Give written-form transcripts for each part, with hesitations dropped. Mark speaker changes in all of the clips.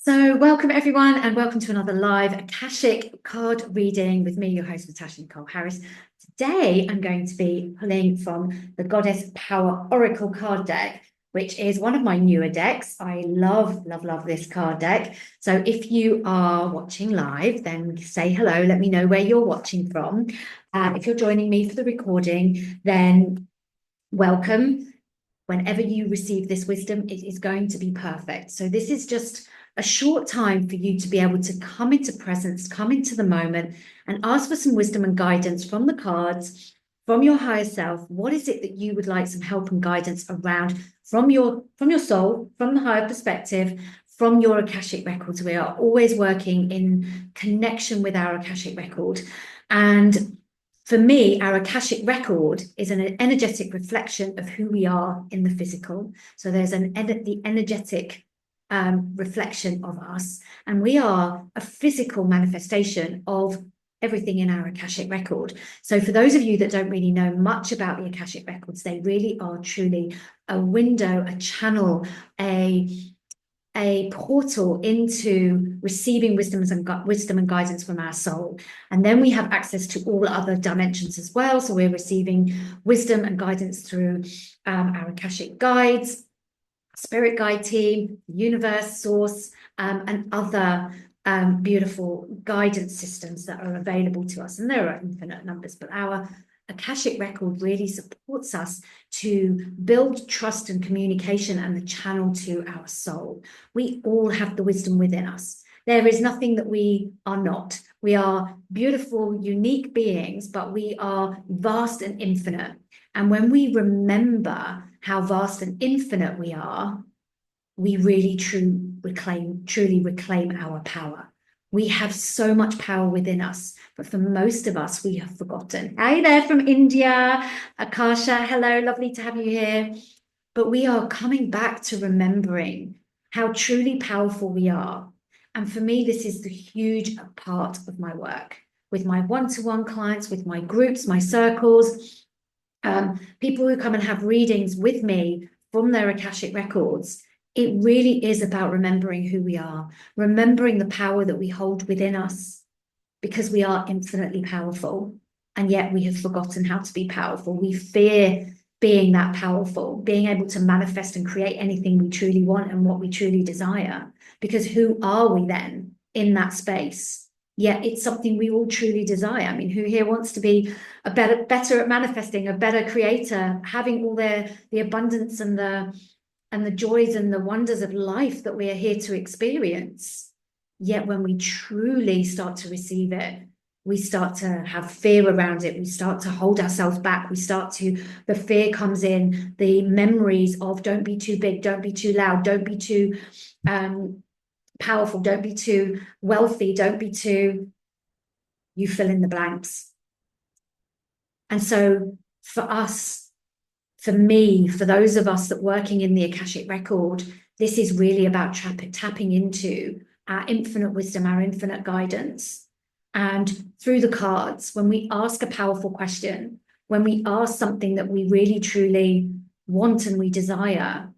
Speaker 1: So welcome everyone and welcome to another live Akashic card reading with me, your host, Natasha Nicole Harris. Today, I'm going to be pulling from the Goddess Power Oracle card deck, which is one of my newer decks. I love, love, love this card deck. So if you are watching live, then say hello. Let me know where you're watching from. If you're joining me for the recording, then welcome. Whenever you receive this wisdom, it is going to be perfect. So this is just a short time for you to be able to come into presence, come into the moment, and ask for some wisdom and guidance from the cards, from your higher self. What is it that you would like some help and guidance around from your soul, from the higher perspective, from your Akashic records? We are always working in connection with our Akashic record. And for me, our Akashic record is an energetic reflection of who we are in the physical. So there's the energetic reflection of us, and we are a physical manifestation of everything in our Akashic record. So for those of you that don't really know much about the Akashic records, they really are truly a window, a channel, a portal into receiving wisdom and guidance from our soul. And then we have access to all other dimensions as well. So we're receiving wisdom and guidance through our Akashic guides, spirit guide team, universe, source, and other beautiful guidance systems that are available to us. And there are infinite numbers, but our Akashic record really supports us to build trust and communication and the channel to our soul. We all have the wisdom within us. There is nothing that we are not. We are beautiful, unique beings, but we are vast and infinite. And when we remember how vast and infinite we are, we really truly reclaim our power. We have so much power within us, but for most of us, we have forgotten. Hi there from India, Akasha. Hello, lovely to have you here. But we are coming back to remembering how truly powerful we are. And for me, this is the huge part of my work with my one-to-one clients, with my groups, my circles, people who come and have readings with me from their Akashic records. It really is about remembering who we are, remembering the power that we hold within us, because we are infinitely powerful, and yet we have forgotten how to be powerful. We fear being that powerful, being able to manifest and create anything we truly want and what we truly desire, because who are we then in that space? Yet it's something we all truly desire. I mean, who here wants to be better at manifesting, a better creator, having all the abundance and the joys and the wonders of life that we are here to experience? Yet when we truly start to receive it, we start to have fear around it. We start to hold ourselves back. The fear comes in, the memories of don't be too big, don't be too loud, don't be too powerful, don't be too wealthy, don't be too, you fill in the blanks. And so for us, for me, for those of us that working in the Akashic record, this is really about tapping into our infinite wisdom, our infinite guidance. And through the cards, when we ask a powerful question, when we ask something that we really truly want and we desire,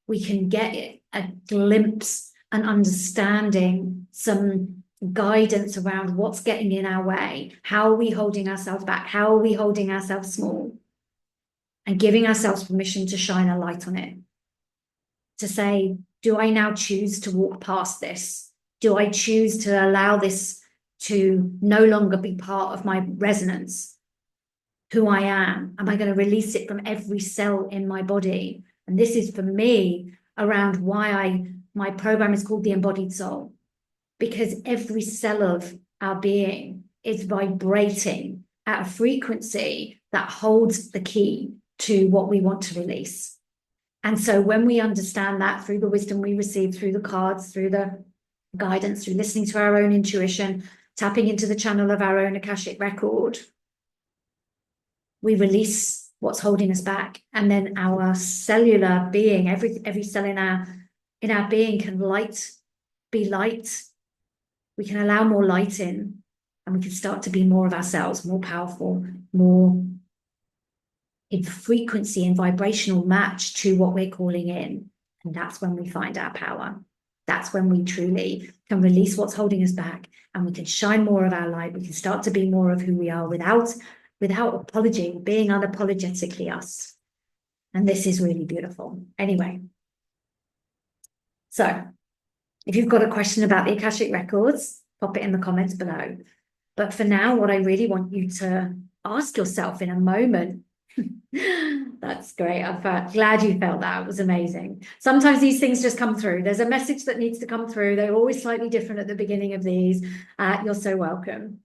Speaker 1: we can get a glimpse, an understanding, some guidance around what's getting in our way. How are we holding ourselves back? How are we holding ourselves small? And giving ourselves permission to shine a light on it. To say, do I now choose to walk past this? Do I choose to allow this to no longer be part of my resonance? Who I am? Am I going to release it from every cell in my body? And this is for me around why my program is called the Embodied Soul, because every cell of our being is vibrating at a frequency that holds the key to what we want to release. And so when we understand that through the wisdom we receive, through the cards, through the guidance, through listening to our own intuition, tapping into the channel of our own Akashic record, we release what's holding us back. And then our cellular being, every cell in our being can be light. We can allow more light in, and we can start to be more of ourselves, more powerful, more in frequency and vibrational match to what we're calling in. And that's when we find our power. That's when we truly can release what's holding us back, and we can shine more of our light. We can start to be more of who we are without apology, being unapologetically us. And this is really beautiful. Anyway, so if you've got a question about the Akashic Records, pop it in the comments below. But for now, what I really want you to ask yourself in a moment, that's great. I'm glad you felt that. It was amazing. Sometimes these things just come through. There's a message that needs to come through. They're always slightly different at the beginning of these. You're so welcome.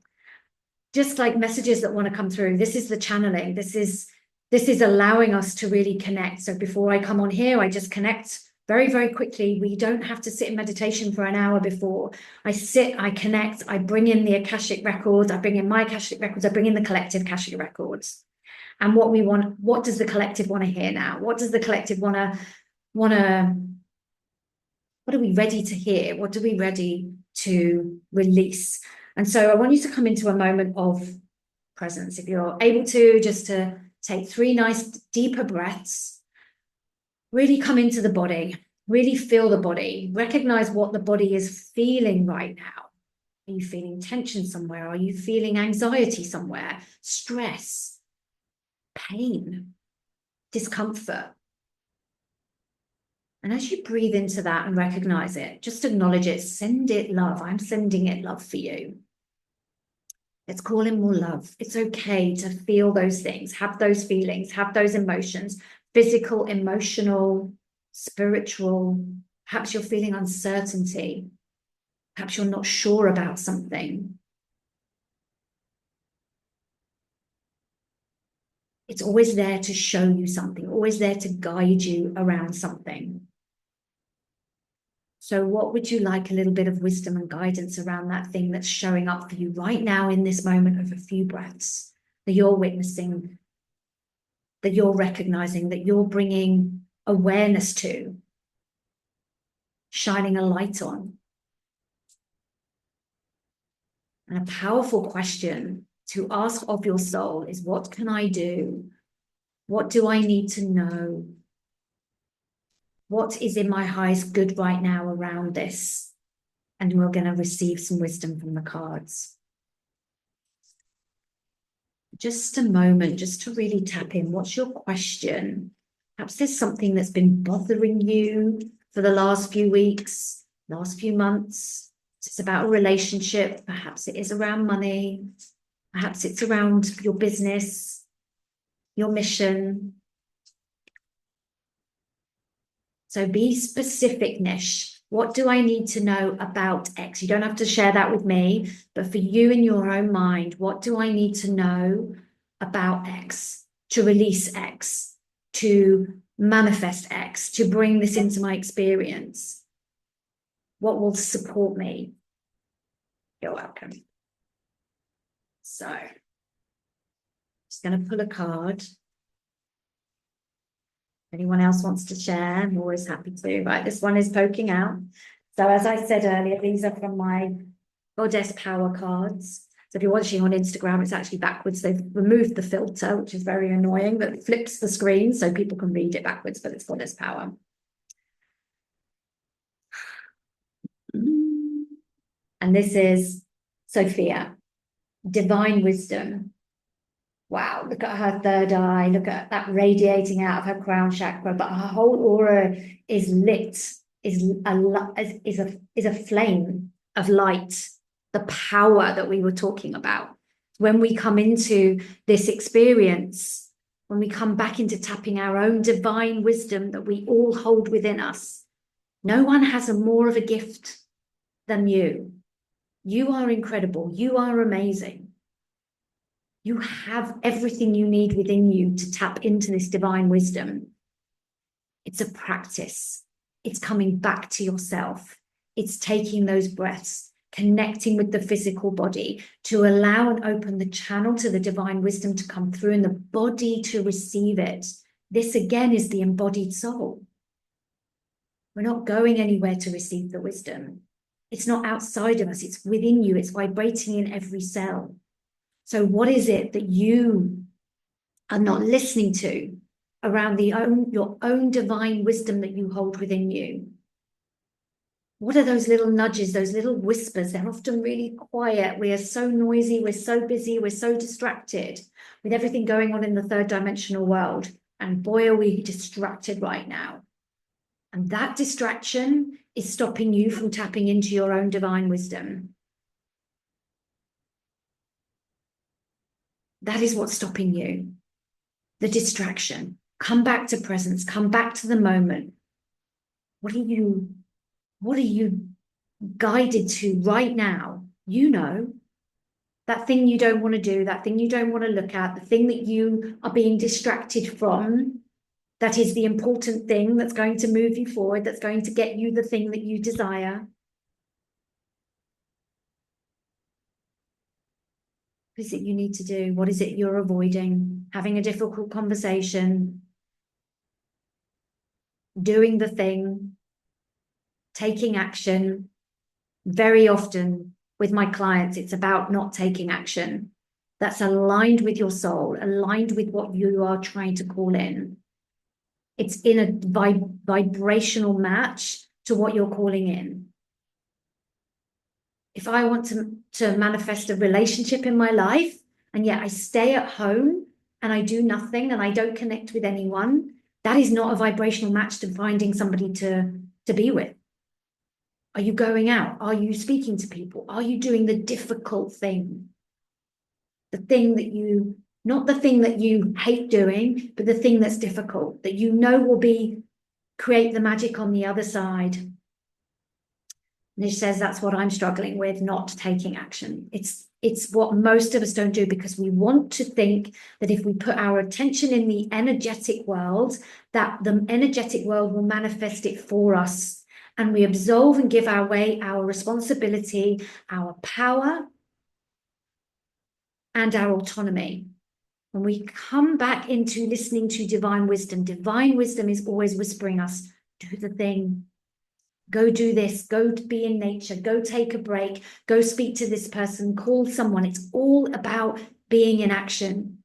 Speaker 1: Just like messages that want to come through. This is the channeling. This is allowing us to really connect. So before I come on here, I just connect very, very quickly. We don't have to sit in meditation for an hour before. I sit, I connect, I bring in the Akashic Records, I bring in my Akashic Records, I bring in the collective Akashic Records. And what we want, what does the collective want to hear now? What does the collective want to, what are we ready to hear? What are we ready to release? And so I want you to come into a moment of presence. If you're able to, just to take 3 nice deeper breaths, really come into the body, really feel the body, recognize what the body is feeling right now. Are you feeling tension somewhere? Are you feeling anxiety somewhere? Stress, pain, discomfort? And as you breathe into that and recognize it, just acknowledge it, send it love. I'm sending it love for you. Let's call in more love. It's okay to feel those things, have those feelings, have those emotions, physical, emotional, spiritual. Perhaps you're feeling uncertainty. Perhaps you're not sure about something. It's always there to show you something, always there to guide you around something. So what would you like a little bit of wisdom and guidance around that thing that's showing up for you right now in this moment of a few breaths that you're witnessing, that you're recognizing, that you're bringing awareness to, shining a light on? And a powerful question to ask of your soul is, what can I do? What do I need to know? What is in my highest good right now around this? And we're going to receive some wisdom from the cards. Just a moment, just to really tap in. What's your question? Perhaps there's something that's been bothering you for the last few weeks, last few months. It's about a relationship. Perhaps it is around money. Perhaps it's around your business, your mission. So be specific, Nish. What do I need to know about X? You don't have to share that with me, but for you in your own mind, what do I need to know about X, to release X, to manifest X, to bring this into my experience? What will support me? You're welcome. So, just going to pull a card. Anyone else wants to share? I'm always happy to. Right, this one is poking out. So as I said earlier, these are from my Goddess Power cards. So if you're watching on Instagram, it's actually backwards. They've removed the filter, which is very annoying, but it flips the screen so people can read it backwards, but it's Goddess Power. And this is Sophia, Divine Wisdom. Wow, look at her third eye, look at that radiating out of her crown chakra, but her whole aura is lit, is a flame of light, the power that we were talking about. When we come into this experience, when we come back into tapping our own divine wisdom that we all hold within us, no one has more of a gift than you. You are incredible. You are amazing. You have everything you need within you to tap into this divine wisdom. It's a practice. It's coming back to yourself. It's taking those breaths, connecting with the physical body to allow and open the channel to the divine wisdom to come through and the body to receive it. This again is the embodied soul. We're not going anywhere to receive the wisdom. It's not outside of us. It's within you. It's vibrating in every cell. So what is it that you are not listening to around your own divine wisdom that you hold within you? What are those little nudges, those little whispers? They're often really quiet. We are so noisy, we're so busy, we're so distracted with everything going on in the third dimensional world. And boy, are we distracted right now. And that distraction is stopping you from tapping into your own divine wisdom. That is what's stopping you. The distraction. Come back to presence, come back to the moment. What are you guided to right now? You know, that thing you don't want to do, that thing you don't want to look at, the thing that you are being distracted from, that is the important thing that's going to move you forward, that's going to get you the thing that you desire. What is it you need to do? What is it you're avoiding? Having a difficult conversation, doing the thing, taking action. Very often with my clients, it's about not taking action. That's aligned with your soul, aligned with what you are trying to call in. It's in a vibrational match to what you're calling in. If I want to manifest a relationship in my life, and yet I stay at home and I do nothing and I don't connect with anyone, that is not a vibrational match to finding somebody to be with. Are you going out? Are you speaking to people? Are you doing the difficult thing? The thing that you, not the thing that you hate doing, but the thing that's difficult, that you know will create the magic on the other side. Nish says that's what I'm struggling with, not taking action. It's what most of us don't do, because we want to think that if we put our attention in the energetic world, that the energetic world will manifest it for us. And we absolve and give away our responsibility, our power, and our autonomy. When we come back into listening to divine wisdom is always whispering us, do the thing. Go do this, go be in nature, go take a break, go speak to this person, call someone. It's all about being in action,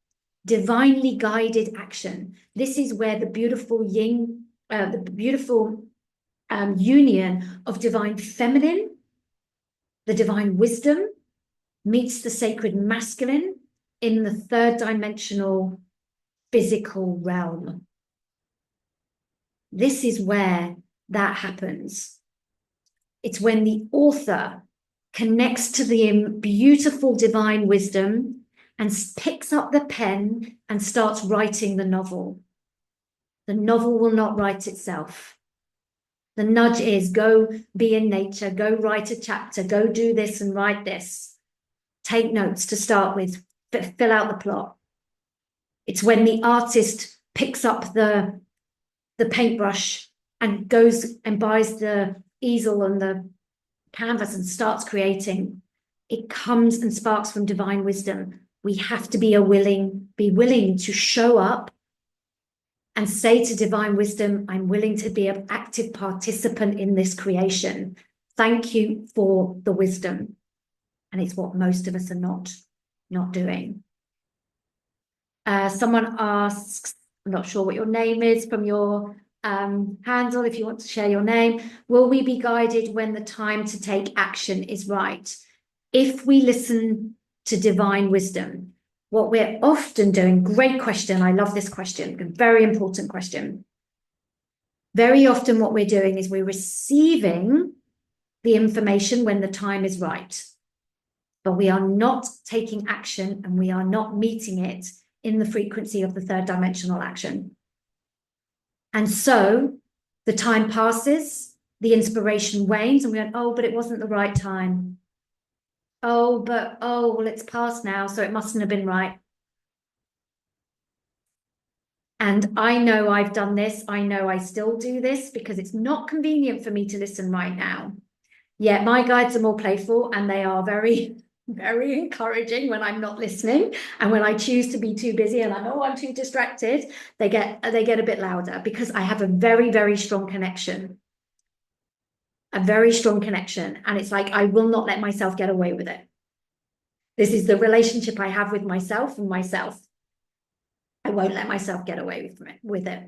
Speaker 1: divinely guided action. This is where the beautiful yin, the beautiful union of divine feminine, the divine wisdom, meets the sacred masculine in the third dimensional physical realm. This is where that happens. It's when the author connects to the beautiful divine wisdom and picks up the pen and starts writing the novel. The novel will not write itself. The nudge is go be in nature, go write a chapter, go do this and write this. Take notes to start with, fill out the plot. It's when the artist picks up the paintbrush and goes and buys the easel and the canvas and starts creating. It comes and sparks from divine wisdom. We have to be willing to show up and say to divine wisdom, I'm willing to be an active participant in this creation. Thank you for the wisdom. And it's what most of us are not doing. Someone asks, I'm not sure what your name is from your handle, if you want to share your name. Will we be guided when the time to take action is right? If we listen to divine wisdom, what we're often doing, great question, I love this question, a very important question. Very often what we're doing is we're receiving the information when the time is right, but we are not taking action and we are not meeting it in the frequency of the third dimensional action. And so the time passes, the inspiration wanes, and we go, oh, but it wasn't the right time. Oh, well, it's past now, so it mustn't have been right. And I know I've done this. I know I still do this because it's not convenient for me to listen right now. Yet my guides are more playful and they are very, very encouraging when I'm not listening. And when I choose to be too busy and I know I'm too distracted, they get a bit louder because I have a very, very strong connection. A very strong connection. And it's like, I will not let myself get away with it. This is the relationship I have with myself and myself. I won't let myself get away with it.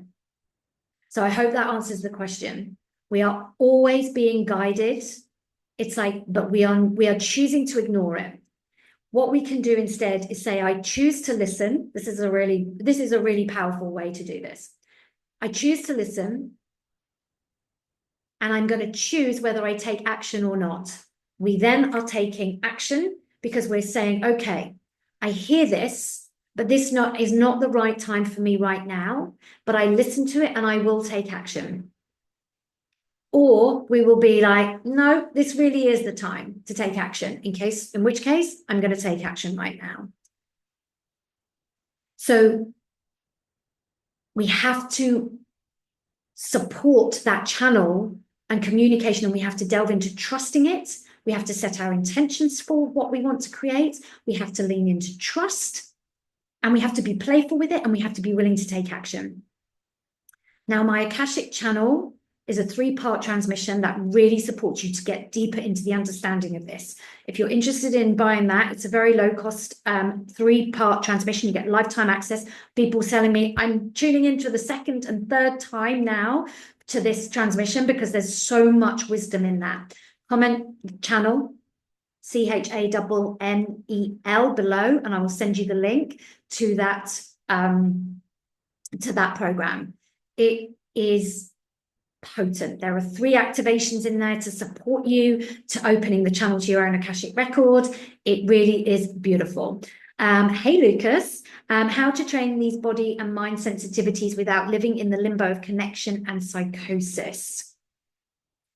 Speaker 1: So I hope that answers the question. We are always being guided. It's like, but we are choosing to ignore it. What we can do instead is say, I choose to listen. This is a really powerful way to do this. I choose to listen, and I'm going to choose whether I take action or not. We then are taking action because we're saying, okay, I hear this, but this is not the right time for me right now, but I listen to it and I will take action. Or we will be like, no, this really is the time to take action, in which case I'm going to take action right now. So we have to support that channel and communication, and we have to delve into trusting it. We have to set our intentions for what we want to create. We have to lean into trust, and we have to be playful with it, and we have to be willing to take action. Now, my Akashic channel is a 3-part transmission that really supports you to get deeper into the understanding of this. If you're interested in buying that, it's a very low cost 3-part transmission. You get lifetime access. People telling me I'm tuning into the 2nd and 3rd time now to this transmission because there's so much wisdom in that. Comment channel CHANNEL below, and I will send you the link to that program. It is potent. There are 3 activations in there to support you to opening the channel to your own Akashic record. It really is beautiful. Hey Lucas, how to train these body and mind sensitivities without living in the limbo of connection and psychosis?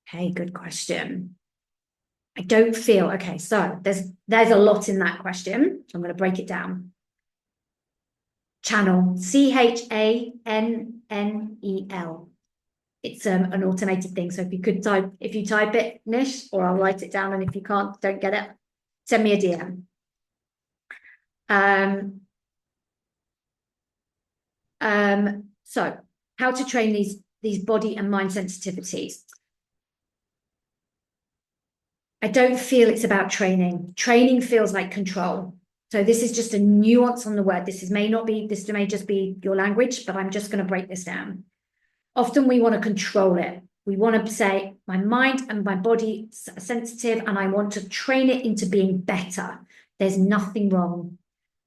Speaker 1: Hey, good question. I don't feel, okay, so there's a lot in that question. So I'm going to break it down. Channel CHANNEL. It's an automated thing. So if you type it, Nish, or I'll write it down. And if you don't get it, send me a DM. So how to train these body and mind sensitivities. I don't feel it's about training. Training feels like control. So this is just a nuance on the word. This may just be your language, but I'm just going to break this down. Often we want to control it. We want to say, my mind and my body are sensitive, and I want to train it into being better. There's nothing wrong.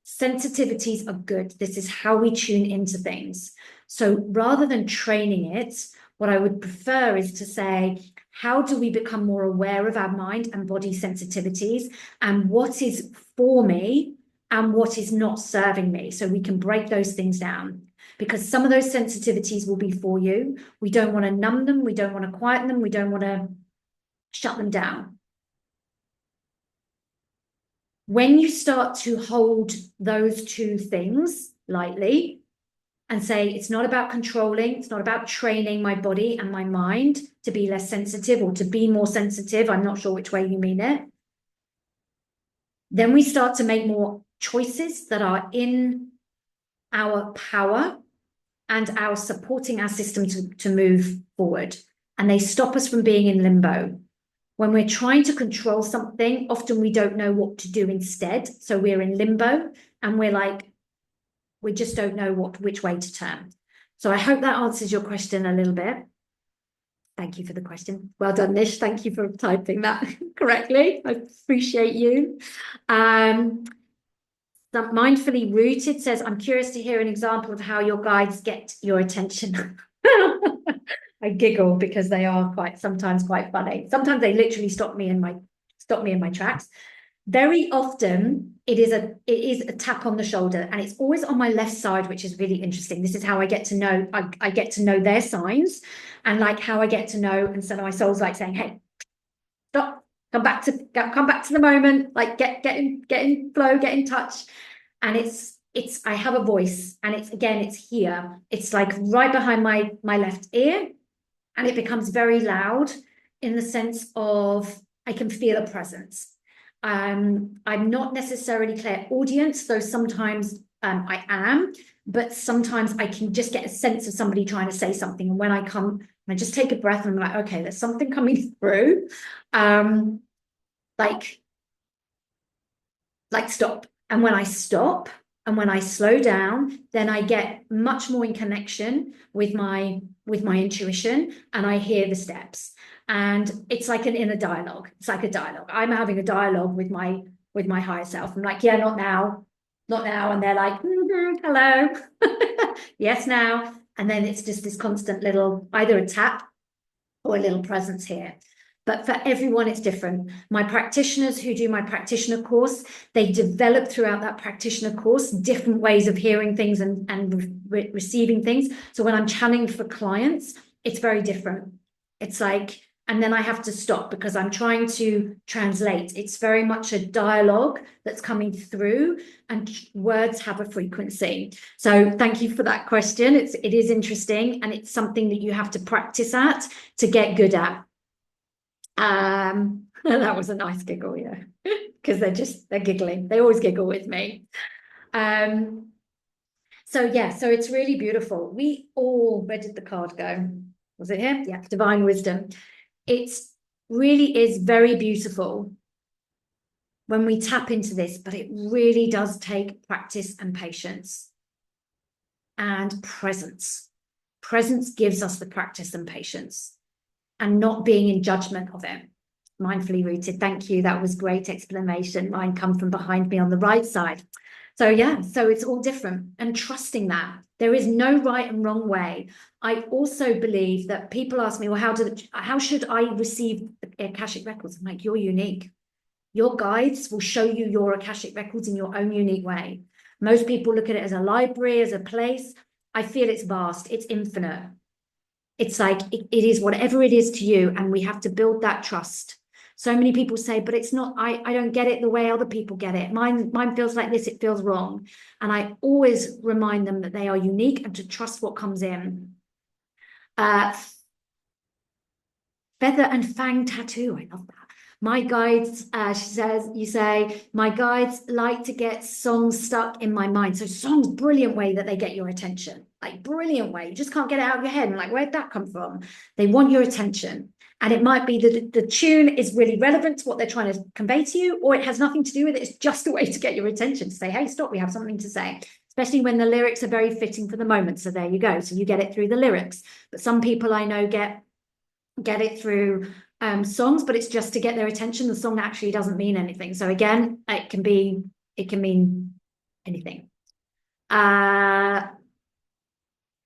Speaker 1: Sensitivities are good. This is how we tune into things. So rather than training it, what I would prefer is to say, how do we become more aware of our mind and body sensitivities, and what is for me and what is not serving me, so we can break those things down. Because some of those sensitivities will be for you. We don't want to numb them. We don't want to quieten them. We don't want to shut them down. When you start to hold those 2 things lightly and say, it's not about controlling, it's not about training my body and my mind to be less sensitive or to be more sensitive, I'm not sure which way you mean it, then we start to make more choices that are in our power and our supporting our system to move forward. And they stop us from being in limbo. When we're trying to control something, often we don't know what to do instead. So we're in limbo, and we just don't know which way to turn. So I hope that answers your question a little bit. Thank you for the question. Well done, Nish. Thank you for typing that correctly. I appreciate you. Mindfully Rooted says, I'm curious to hear an example of how your guides get your attention. I giggle because they are sometimes quite funny. Sometimes they literally stop me in my tracks. Very often it is a tap on the shoulder, and it's always on my left side, which is really interesting. This is how I get to know, I get to know their signs, and like how I get to know, and so my soul's like saying, hey, stop. Come back to the moment, like get in flow, get in touch. And I have a voice, and it's here. It's like right behind my left ear, and it becomes very loud in the sense of I can feel a presence. I'm not necessarily clairaudience, though sometimes I am, but sometimes I can just get a sense of somebody trying to say something. And when I just take a breath, and I'm like, okay, there's something coming through. Like stop. And when I stop and when I slow down, then I get much more in connection with my with my intuition and I hear the steps. And it's like an inner dialogue. It's like a dialogue. I'm having a dialogue with my higher self. I'm like, yeah, not now, not now. And they're like, hello, yes, now. And then it's just this constant little, either a tap or a little presence here. But for everyone, it's different. My practitioners who do my practitioner course, they develop throughout that practitioner course different ways of hearing things and receiving things. So when I'm channeling for clients, it's very different. It's like, and then I have to stop because I'm trying to translate. It's very much a dialogue that's coming through, and words have a frequency. So thank you for that question. It is interesting, and it's something that you have to practice at to get good at. That was a nice giggle, yeah, because they're giggling. They always giggle with me. So yeah, so it's really beautiful. Where did the card go? Was it here? Yeah, divine wisdom. It's really is very beautiful when we tap into this, but it really does take practice and patience and presence. Presence gives us the practice and patience, and not being in judgment of it. Mindfully rooted. Thank you. That was great explanation. Mine come from behind me on the right side. So yeah, so it's all different, and trusting that there is no right and wrong way. I also believe that people ask me, well, how should I receive the Akashic records? I'm like, you're unique. Your guides will show you your Akashic records in your own unique way. Most people look at it as a library, as a place. I feel it's vast, it's infinite. It's like, it is whatever it is to you, and we have to build that trust. So many people say, but it's not, I don't get it the way other people get it. Mine feels like this, it feels wrong. And I always remind them that they are unique and to trust what comes in. Feather and Fang tattoo, I love that. My guides, you say, my guides like to get songs stuck in my mind. So songs, brilliant way that they get your attention, like brilliant way. You just can't get it out of your head. And like, where'd that come from? They want your attention. And it might be that the tune is really relevant to what they're trying to convey to you, or it has nothing to do with it. It's just a way to get your attention, to say, hey, stop, we have something to say, especially when the lyrics are very fitting for the moment. So there you go. So you get it through the lyrics. But some people I know get it through songs, but it's just to get their attention. The song actually doesn't mean anything. So again, it can mean anything.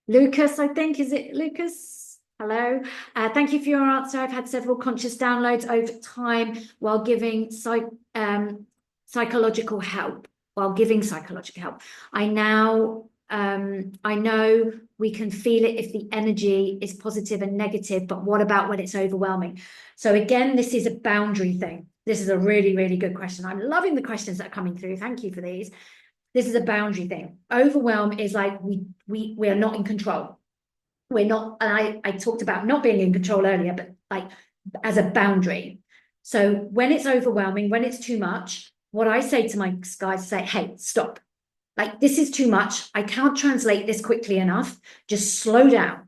Speaker 1: Lucas, I think, is it Lucas? Hello. Thank you for your answer. I've had several conscious downloads over time while giving psychological help. I know we can feel it if the energy is positive and negative, but what about when it's overwhelming? So again, this is a boundary thing. This is a really, really good question. I'm loving the questions that are coming through. Thank you for these. This is a boundary thing. Overwhelm is like we are not in control. We're not, and I talked about not being in control earlier, but like as a boundary. So when it's overwhelming, when it's too much, what I say to my guys, say, hey, stop. Like, this is too much. I can't translate this quickly enough. Just slow down.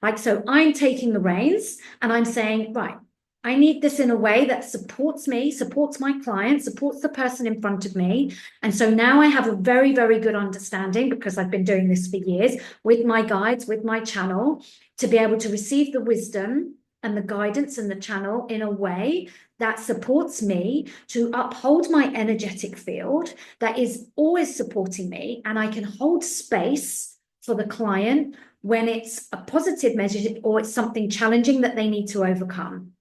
Speaker 1: Like, so I'm taking the reins and I'm saying, right, I need this in a way that supports me, supports my client, supports the person in front of me. And so now I have a very, very good understanding, because I've been doing this for years with my guides, with my channel, to be able to receive the wisdom and the guidance and the channel in a way that supports me to uphold my energetic field that is always supporting me, and I can hold space for the client when it's a positive measure or it's something challenging that they need to overcome.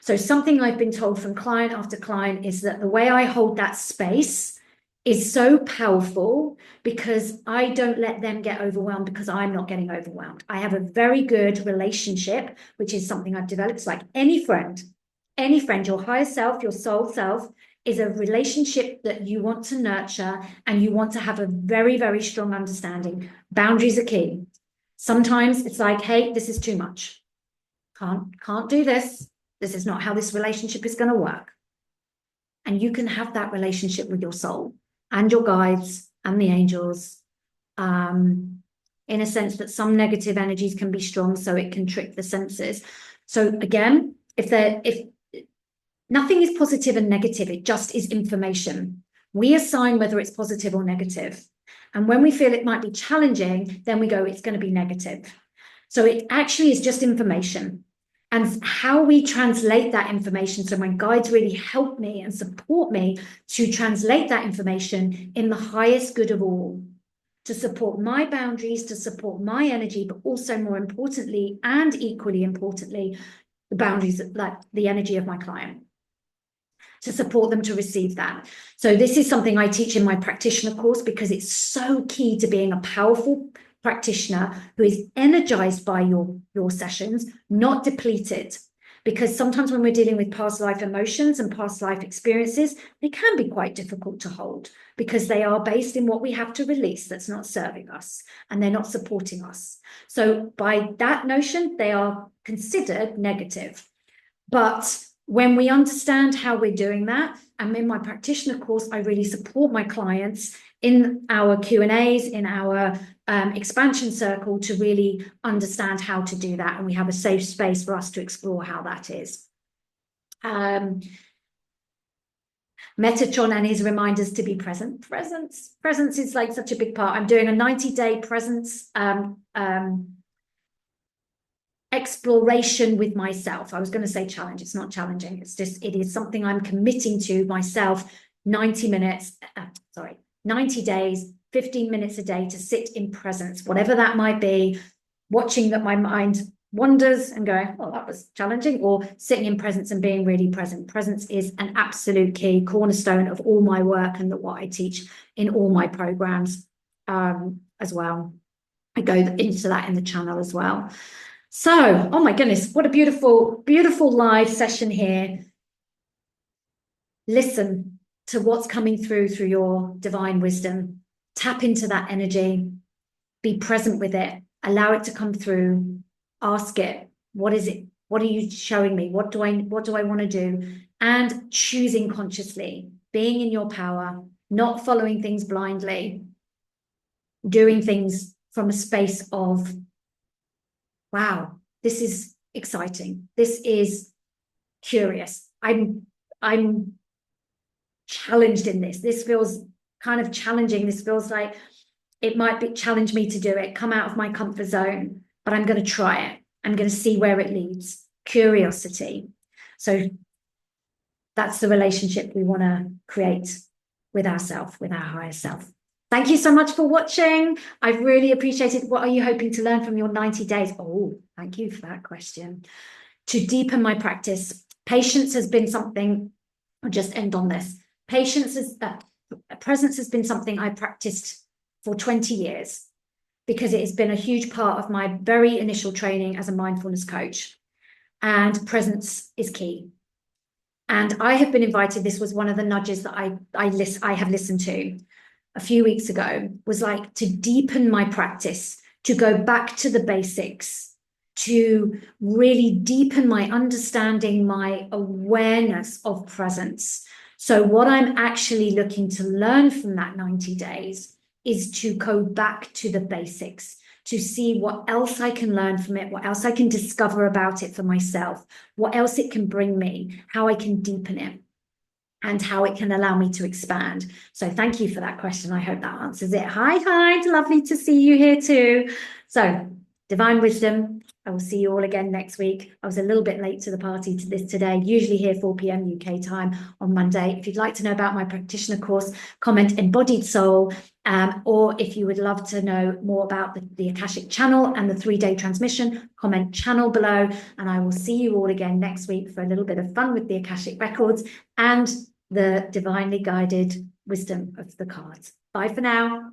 Speaker 1: So something I've been told from client after client is that the way I hold that space is so powerful, because I don't let them get overwhelmed, because I'm not getting overwhelmed. I have a very good relationship, which is something I've developed. It's like any friend, your higher self, your soul self, is a relationship that you want to nurture, and you want to have a very, very strong understanding. Boundaries are key. Sometimes it's like, hey, this is too much. Can't do this. This is not how this relationship is going to work. And you can have that relationship with your soul and your guides and the angels, in a sense that some negative energies can be strong, so it can trick the senses. So again, if nothing is positive and negative, it just is information. We assign whether it's positive or negative. And when we feel it might be challenging, then we go, it's going to be negative. So it actually is just information. And how we translate that information, so my guides really help me and support me to translate that information in the highest good of all, to support my boundaries, to support my energy, but also more importantly, and equally importantly, the boundaries, like the energy of my client, to support them to receive that. So this is something I teach in my practitioner course, because it's so key to being a powerful practitioner who is energized by your sessions, not depleted. Because sometimes when we're dealing with past life emotions and past life experiences, they can be quite difficult to hold, because they are based in what we have to release that's not serving us, and they're not supporting us. So by that notion, they are considered negative. But when we understand how we're doing that, and in my practitioner course, I really support my clients in our Q&As, in our expansion circle, to really understand how to do that. And we have a safe space for us to explore how that is. Metatron and his reminders to be present. Presence is like such a big part. I'm doing a 90-day presence exploration with myself. I was going to say challenge. It's not challenging. It's just, it is something I'm committing to myself. 90 days, 15 minutes a day to sit in presence, whatever that might be, watching that my mind wanders and going, oh, that was challenging, or sitting in presence and being really present. Presence is an absolute key cornerstone of all my work and what I teach in all my programs as well. I go into that in the channel as well. So, oh my goodness, what a beautiful, beautiful live session here. Listen to what's coming through your divine wisdom. Tap into that energy. Be present with it. Allow it to come through. Ask it. What is it? What are you showing me? What do I want to do? And choosing consciously, being in your power, not following things blindly, doing things from a space of, wow, this is exciting. This is curious. I'm challenged in this. This feels kind of challenging. This feels like it might challenge me to do it, come out of my comfort zone, but I'm going to try it. I'm going to see where it leads. Curiosity. So that's the relationship we want to create with ourselves, with our higher self. Thank you so much for watching. I've really appreciated. What are you hoping to learn from your 90 days? Oh, thank you for that question. To deepen my practice, patience has been something, I'll just end on this. Presence has been something I practiced for 20 years, because it has been a huge part of my very initial training as a mindfulness coach. And presence is key. And I have been invited, this was one of the nudges that I have listened to a few weeks ago, was like to deepen my practice, to go back to the basics, to really deepen my understanding, my awareness of presence. So what I'm actually looking to learn from that 90 days is to go back to the basics, to see what else I can learn from it, what else I can discover about it for myself, what else it can bring me, how I can deepen it, and how it can allow me to expand. So thank you for that question. I hope that answers it. Hi, it's lovely to see you here too. So divine wisdom, I will see you all again next week. I was a little bit late to the party to this today, usually here 4 p.m. UK time on Monday. If you'd like to know about my practitioner course, comment Embodied Soul. Or if you would love to know more about the Akashic channel and the 3-day transmission, comment channel below. And I will see you all again next week for a little bit of fun with the Akashic records and the divinely guided wisdom of the cards. Bye for now.